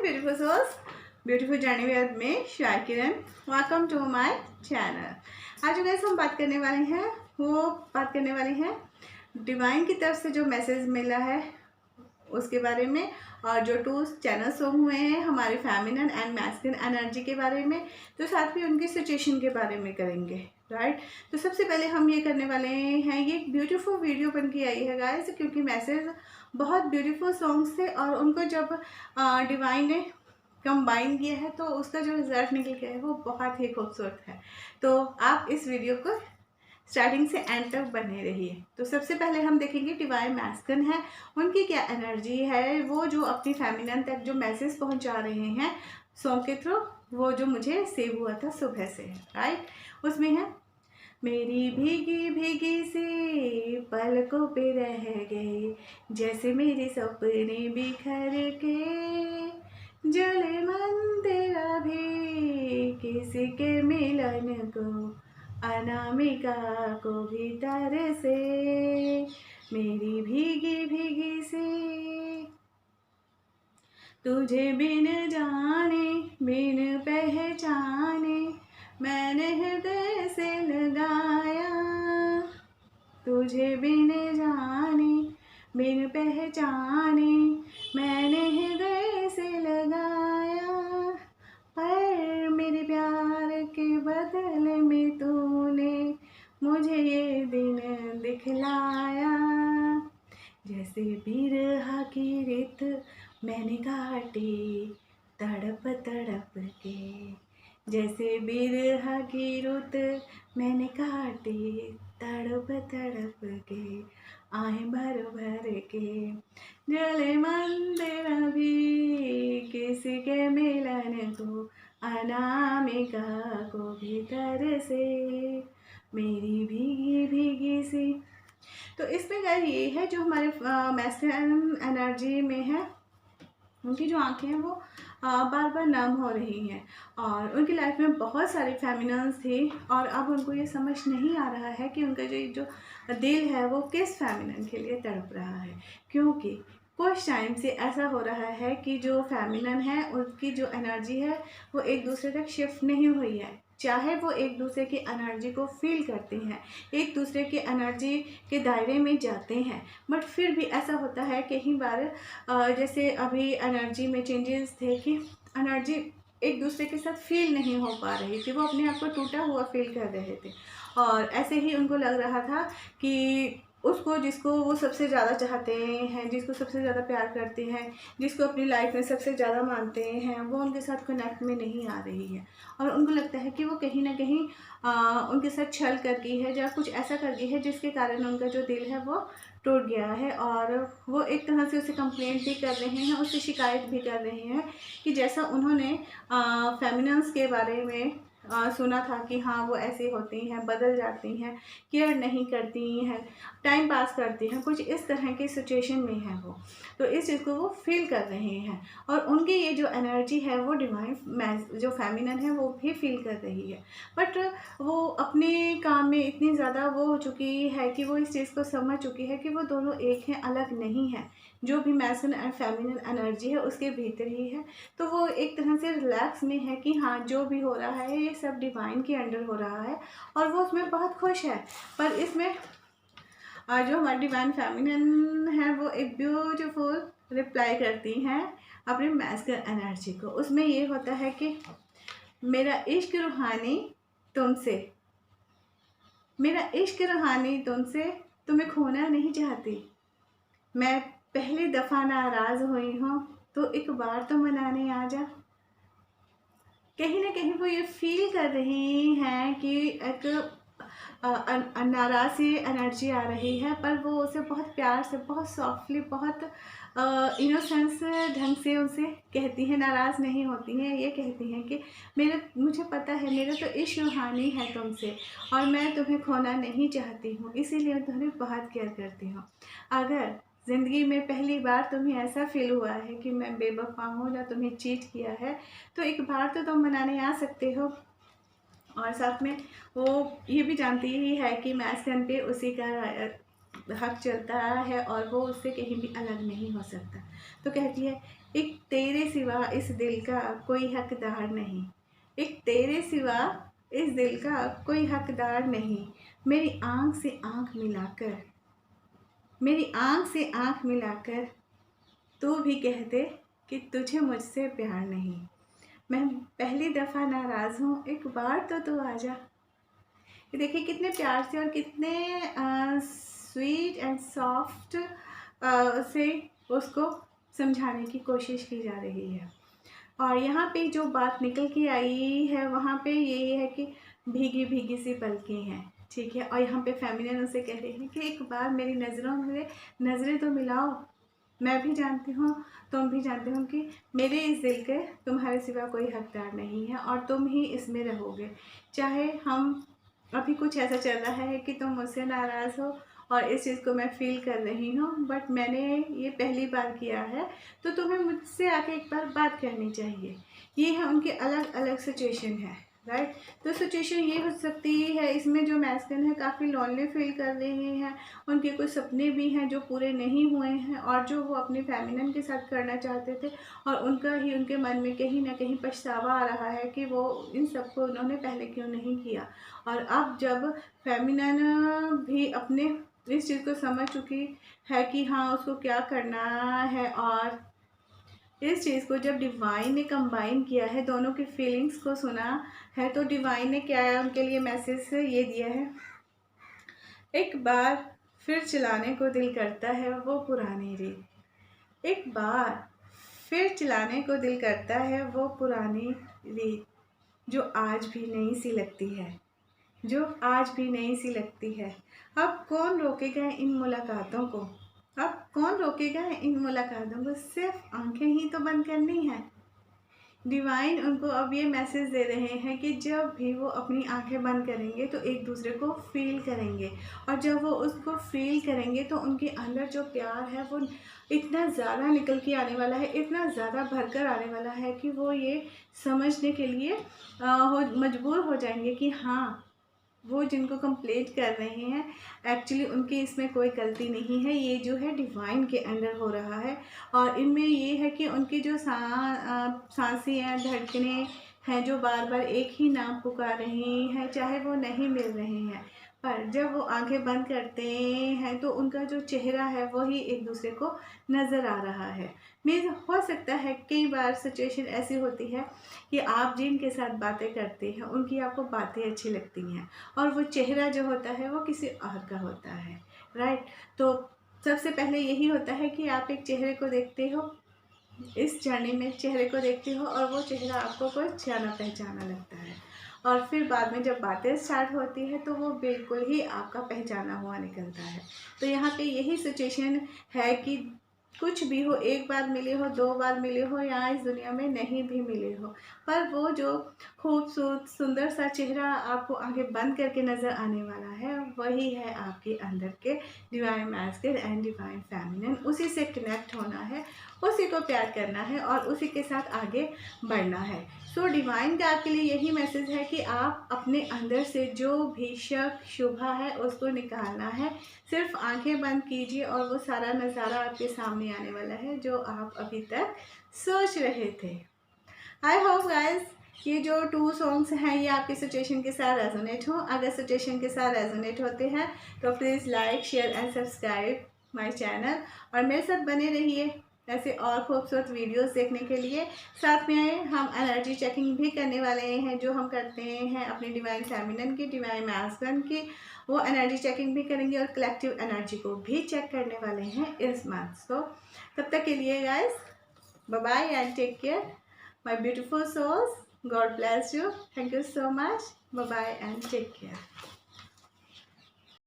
beautiful souls, beautiful journey with me Shakiran. Welcome to my channel. आज guys हम बात करने वाले हैं डिवाइन की तरफ से जो मैसेज मिला है उसके बारे में, और जो 2 चैनल शो हुए हैं हमारे फेमिनिन एंड मैस्कुलिन एनर्जी के बारे में, तो साथ ही उनकी सिचुएशन के बारे में करेंगे, राइट। तो सबसे पहले हम ये करने वाले हैं, ये ब्यूटीफुल वीडियो बन के आई है गाइस, क्योंकि मैसेज बहुत ब्यूटीफुल सॉन्ग्स थे और उनको जब डिवाइन ने कंबाइन किया है तो उसका जो रिजल्ट निकल गया है वो बहुत ही खूबसूरत है। तो आप इस वीडियो को स्टार्टिंग से एंड तक बने रहिए। तो सबसे पहले हम देखेंगे डिवाइन मैस्कुलिन है, उनकी क्या एनर्जी है, वो जो अपनी फेमिनिन तक जो मैसेज पहुंचा रहे हैं सॉन्ग के थ्रू, वो जो मुझे सेव हुआ था सुबह से, राइट। उसमें है मेरी भीगी भीगी सी पलकों पे रह गए, जैसे मेरे सपने बिखर के, जले मन तेरा भी किसी के मिलन को, अनामिका को भीतर से, मेरी भीगी भीगी सी तुझे बिन जाने बिन पहचाने मैंने हृदय से लगाया, तुझे बिन जाने बिन पहचाने मैंने हृदय से लगाया, पर मेरे प्यार के बदले में तूने मुझे ये दिन दिखलाया, जैसे बिरहा की रेत मैंने काटी तड़प तड़प के, जैसे बिरहा की रुत मैंने काटी तड़प तड़प के, आए भर भर के, जले मन तेरा भी किसी के मिलन को, अनामिका को भीतर से, मेरी भीगी भीगी सी। तो इसमें गाइस ये है जो हमारे मैस्कुलिन एनर्जी में है, उनकी जो आंखें हैं वो बार बार नम हो रही हैं और उनकी लाइफ में बहुत सारी फेमिनिन्स थी और अब उनको ये समझ नहीं आ रहा है कि उनका जो दिल है वो किस फेमिनिन के लिए तड़प रहा है, क्योंकि कुछ टाइम से ऐसा हो रहा है कि जो फेमिनिन है उनकी जो एनर्जी है वो एक दूसरे तक शिफ्ट नहीं हुई है। चाहे वो एक दूसरे की एनर्जी को फील करते हैं, एक दूसरे की एनर्जी के दायरे में जाते हैं, बट फिर भी ऐसा होता है कई बार, जैसे अभी एनर्जी में चेंजेस थे कि एनर्जी एक दूसरे के साथ फील नहीं हो पा रही थी, वो अपने आप को टूटा हुआ फील कर रहे थे और ऐसे ही उनको लग रहा था कि उसको जिसको वो सबसे ज़्यादा चाहते हैं, जिसको सबसे ज़्यादा प्यार करते हैं, जिसको अपनी लाइफ में सबसे ज़्यादा मानते हैं, वो उनके साथ कनेक्ट में नहीं आ रही है और उनको लगता है कि वो कहीं ना कहीं उनके साथ छल कर गई है या कुछ ऐसा कर गई है जिसके कारण उनका जो दिल है वो टूट गया है और वो एक तरह से उसे कंप्लेंट भी कर रहे हैं, उससे शिकायत भी कर रहे हैं कि जैसा उन्होंने फेमिनिन्स के बारे में सुना था कि हाँ वो ऐसी होती हैं, बदल जाती हैं, केयर नहीं करती हैं, टाइम पास करती हैं, कुछ इस तरह की सिचुएशन में है वो, तो इस चीज़ को वो फील कर रहे हैं और उनकी ये जो एनर्जी है वो डिवाइन जो फेमिनिन है वो भी फील कर रही है, बट वो अपने काम में इतनी ज़्यादा वो हो चुकी है कि वो इस चीज़ को समझ चुकी है कि वो दोनों एक हैं, अलग नहीं है। जो भी मैस्कुलिन एंड फेमिनिन एनर्जी है उसके भीतर ही है, तो वो एक तरह से रिलैक्स में है कि हाँ जो भी हो रहा है ये सब डिवाइन के अंडर हो रहा है और वो उसमें बहुत खुश है। पर इसमें जो हमारी डिवाइन फेमिनिन है वो एक ब्यूटीफुल रिप्लाई करती हैं अपने मैस्कुलिन एनर्जी को। उसमें ये होता है कि मेरा इश्क रूहानी तुमसे, मेरा इश्क रूहानी तुमसे, तुम्हें खोना नहीं चाहती, मैं पहली दफ़ा नाराज़ हुई हूँ तो एक बार तो मनाने आ जा। कहीं ना कहीं वो ये फील कर रही हैं कि एक नाराज़ सी एनर्जी आ रही है, पर वो उसे बहुत प्यार से, बहुत सॉफ्टली, बहुत इनोसेंस ढंग से उसे कहती हैं, नाराज़ नहीं होती हैं। ये कहती हैं कि मुझे पता है मेरा तो इश्क रूहानी है तुमसे और मैं तुम्हें खोना नहीं चाहती हूँ, इसीलिए तुम्हें बहुत केयर करती हूँ। अगर ज़िंदगी में पहली बार तुम्हें ऐसा फील हुआ है कि मैं बेवफा हूँ या तुम्हें चीट किया है तो एक बार तो तुम मनाने आ सकते हो। और साथ में वो ये भी जानती ही है कि मैस्कुलिन पे उसी का हक चलता है और वो उससे कहीं भी अलग नहीं हो सकता। तो कहती है, एक तेरे सिवा इस दिल का कोई हकदार नहीं, एक तेरे सिवा इस दिल का कोई हकदार नहीं, मेरी आँख से आँख मिलाकर, मेरी आँख से आँख मिलाकर तू भी कह दे कि तुझे मुझसे प्यार नहीं। मैं पहली दफ़ा नाराज़ हूँ, एक बार तो तू आजा। ये देखिए कितने प्यार से और कितने स्वीट एंड सॉफ्ट से उसको समझाने की कोशिश की जा रही है। और यहाँ पे जो बात निकल के आई है वहाँ पे ये है कि भीगी भीगी सी पलकें हैं, ठीक है। और यहाँ पे फेमिनिन उसे कह रही है कि एक बार मेरी नज़रों में नज़रें तो मिलाओ, मैं भी जानती हूँ, तुम भी जानते हो कि मेरे इस दिल के तुम्हारे सिवा कोई हकदार नहीं है और तुम ही इसमें रहोगे। चाहे हम अभी कुछ ऐसा चल रहा है कि तुम मुझसे नाराज़ हो और इस चीज़ को मैं फ़ील कर रही हूँ, बट मैंने ये पहली बार किया है, तो तुम्हें मुझसे आके एक बार बात करनी चाहिए। ये है उनके अलग अलग सिचुएशन है, राइट। तो सिचुएशन ये हो सकती है, इसमें जो मैस्कुलिन है काफ़ी लॉनली फील कर रहे हैं, उनके कुछ सपने भी हैं जो पूरे नहीं हुए हैं और जो वो अपने फेमिनिन के साथ करना चाहते थे, और उनका ही उनके मन में कहीं ना कहीं पछतावा आ रहा है कि वो इन सबको उन्होंने पहले क्यों नहीं किया। और अब जब फेमिनिन भी अपने इस चीज़ को समझ चुकी है कि हाँ उसको क्या करना है, और इस चीज़ को जब डिवाइन ने कंबाइन किया है, दोनों की फीलिंग्स को सुना है, तो डिवाइन ने क्या है उनके लिए मैसेज ये दिया है, एक बार फिर चलाने को दिल करता है वो पुरानी रीत, एक बार फिर चलाने को दिल करता है वो पुरानी रीत, जो आज भी नई सी लगती है, जो आज भी नई सी लगती है। अब कौन रोकेगा इन मुलाकातों को, अब कौन रोकेगा इन मुलाकातों को, सिर्फ आंखें ही तो बंद करनी है। डिवाइन उनको अब ये मैसेज दे रहे हैं कि जब भी वो अपनी आंखें बंद करेंगे तो एक दूसरे को फील करेंगे, और जब वो उसको फील करेंगे तो उनके अंदर जो प्यार है वो इतना ज़्यादा निकल के आने वाला है, इतना ज़्यादा भरकर आने वाला है कि वो ये समझने के लिए मजबूर हो जाएंगे कि हाँ वो जिनको कंप्लेंट कर रहे हैं एक्चुअली उनकी इसमें कोई गलती नहीं है, ये जो है डिवाइन के अंडर हो रहा है। और इनमें ये है कि उनकी जो सांसें हैं, धड़कनें हैं, जो बार बार एक ही नाम पुकार रही हैं, चाहे वो नहीं मिल रहे हैं, पर जब वो आंखें बंद करते हैं तो उनका जो चेहरा है वही एक दूसरे को नज़र आ रहा है। मीन्स हो सकता है कई बार सिचुएशन ऐसी होती है कि आप जिनके साथ बातें करते हैं उनकी आपको बातें अच्छी लगती हैं और वो चेहरा जो होता है वो किसी और का होता है, राइट। तो सबसे पहले यही होता है कि आप एक चेहरे को देखते हो, इस जर्नी में चेहरे को देखते हो और वो चेहरा आपको कोई जाना पहचाना लगता है, और फिर बाद में जब बातें स्टार्ट होती है तो वो बिल्कुल ही आपका पहचाना हुआ निकलता है। तो यहाँ पे यही सिचुएशन है कि कुछ भी हो, एक बार मिले हो, दो बार मिले हो, या इस दुनिया में नहीं भी मिले हो, पर वो जो खूबसूरत सुंदर सा चेहरा आपको आंखें बंद करके नज़र आने वाला है वही है आपके अंदर के divine masculine and divine feminine. उसी से कनेक्ट होना है, उसी को प्यार करना है और उसी के साथ आगे बढ़ना है। सो डिवाइन का आपके लिए यही मैसेज है कि आप अपने अंदर से जो भी शक शुबा है उसको निकालना है, सिर्फ आंखें बंद कीजिए और वो सारा नज़ारा आपके सामने आने वाला है जो आप अभी तक सोच रहे थे। आई होप गाइज ये जो 2 सॉन्ग्स हैं ये आपकी सिचुएशन के साथ रेजोनेट हो। अगर सिचुएशन के साथ रेजोनेट होते हैं तो please like share and subscribe my channel, और मेरे साथ बने रहिए ऐसे और खूबसूरत वीडियोस देखने के लिए। साथ में हम एनर्जी चेकिंग भी करने वाले हैं, जो हम करते हैं अपने डिवाइन फेमिनिन की, डिवाइन मैस्कुलिन की, वो एनर्जी चेकिंग भी करेंगे और कलेक्टिव एनर्जी को भी चेक करने वाले हैं इस मंथ। तो तब तक के लिए guys bye bye and take care my beautiful souls. God bless you. Thank you so much. Bye bye and take care.